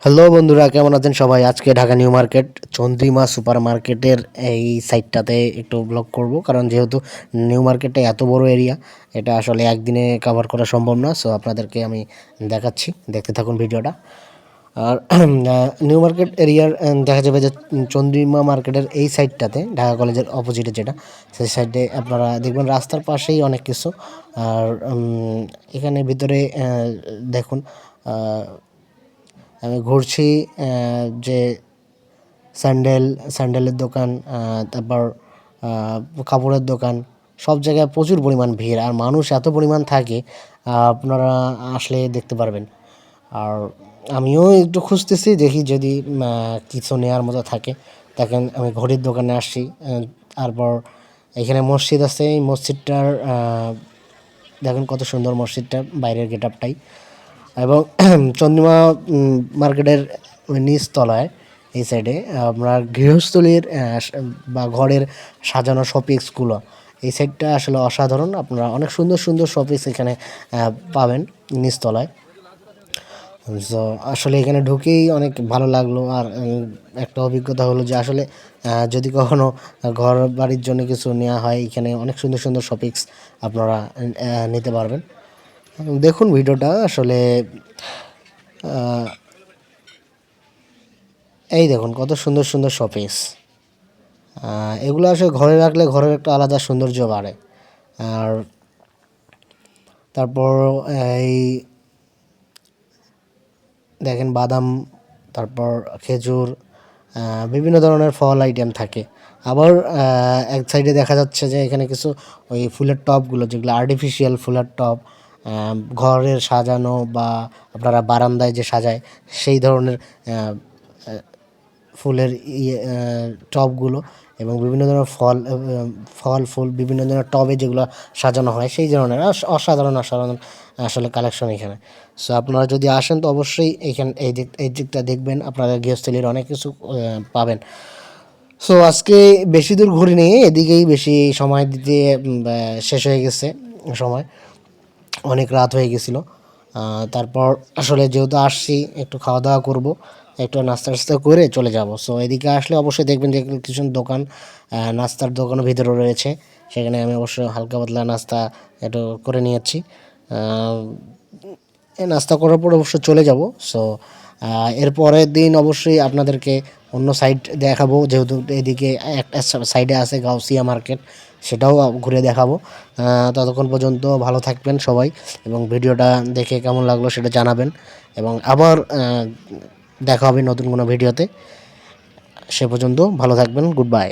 Hello বন্ধুরা, কেমন আছেন সবাই? আজকে Dhaka new market Chandrima super মার্কেটের এই সাইডটাতে একটু ব্লগ করব, কারণ যেহেতু নিউ মার্কেটটা এত বড় এরিয়া, এটা আসলে একদিনে কভার করা সম্ভব না। সো আপনাদেরকে আমি দেখাচ্ছি, দেখতে থাকুন ভিডিওটা। আর নিউ মার্কেট এরিয়ার দেখা যাবে যে চন্দ্রিমা মার্কেটের এই সাইডটাতে, ঢাকা কলেজের অপোজিটে যেটা, সেই সাইডে আপনারা দেখবেন রাস্তার পাশেই অনেক কিছু। আর এখানে ভিতরে দেখুন, আমি ঘুরছি, যে স্যান্ডেলের দোকান, তারপর কাপড়ের দোকান, সব জায়গায় প্রচুর পরিমাণ ভিড় আর মানুষ এত পরিমাণ থাকে, আপনারা আসলে দেখতে পারবেন। আর আমিও একটু খুঁজতেছি, দেখি যদি কিছু নেওয়ার মতো থাকে। দেখেন আমি ঘড়ির দোকানে আসছি। তারপর এখানে মসজিদ আছে, এই মসজিদটার দেখেন কত সুন্দর মসজিদটা, বাইরের গেট আপটাই। এবং চন্দ্রিমা মার্কেটের ওই নিচ তলায় এই সাইডে আমরা গৃহস্থলীর বা ঘরের সাজানো শোপিসগুলো, এই সাইডটা আসলে অসাধারণ। আপনারা অনেক সুন্দর সুন্দর শোপিস এখানে পাবেন নিচতলায়। সো আসলে এখানে ঢুকেই অনেক ভালো লাগলো। আর একটা অভিজ্ঞতা হলো যে আসলে যদি কখনো ঘর বাড়ির জন্য কিছু নেওয়া হয়, এখানে অনেক সুন্দর সুন্দর শপিংস আপনারা নিতে পারবেন। দেখুন ভিডিওটা আসলে, এই দেখুন কত সুন্দর সুন্দর শপিস। এগুলো আসলে ঘরে রাখলে ঘরের একটা আলাদা সৌন্দর্য বাড়ে। আর তারপর এই দেখেন বাদাম, তারপর খেজুর, বিভিন্ন ধরনের ফল আইটেম থাকে। আবার এক সাইডে দেখা যাচ্ছে যে এখানে কিছু ওই ফুলের টবগুলো, যেগুলো আর্টিফিশিয়াল ফুলের টব, ঘরের সাজানো বা আপনারা বারান্দায় যে সাজায় সেই ধরনের ফুলের টবগুলো, এবং বিভিন্ন ধরনের ফল ফুল বিভিন্ন ধরনের টবে যেগুলো সাজানো হয় সেই ধরনের অসাধারণ অসাধারণ আসলে কালেকশন এখানে। সো আপনারা যদি আসেন তো অবশ্যই এখানে এই দিকটা দেখবেন, আপনারা গৃহস্থলীর অনেক কিছু পাবেন। সো আজকে বেশি দূর ঘুরিনি, এদিকেই বেশি সময় দিতে শেষ হয়ে গেছে সময়, অনেক রাত হয়ে গেছিলো। তারপর আসলে যেহেতু আসছি, একটু খাওয়া দাওয়া করব, একটু নাস্তা টাস্তা করে চলে যাব। সো এদিকে আসলে অবশ্যই দেখবেন যে কিছু দোকান, নাস্তার দোকানও ভিতরে রয়েছে, সেখানে আমি অবশ্যই হালকা পাতলা নাস্তা একটু করে নিয়েছি। এই নাস্তা করার পর অবশ্যই চলে যাব। সো এর পরের দিন অবশ্যই আপনাদেরকে অন্য সাইড দেখাবো, যেহেতু এদিকে একটা সাইডে আছে গাউসিয়া মার্কেট, সেটাও ঘুরে দেখাবো। ততক্ষণ পর্যন্ত ভালো থাকবেন সবাই, এবং ভিডিওটা দেখে কেমন লাগলো সেটা জানাবেন। এবং আবার দেখা হবে নতুন কোনো ভিডিওতে। সে পর্যন্ত ভালো থাকবেন, গুড বাই।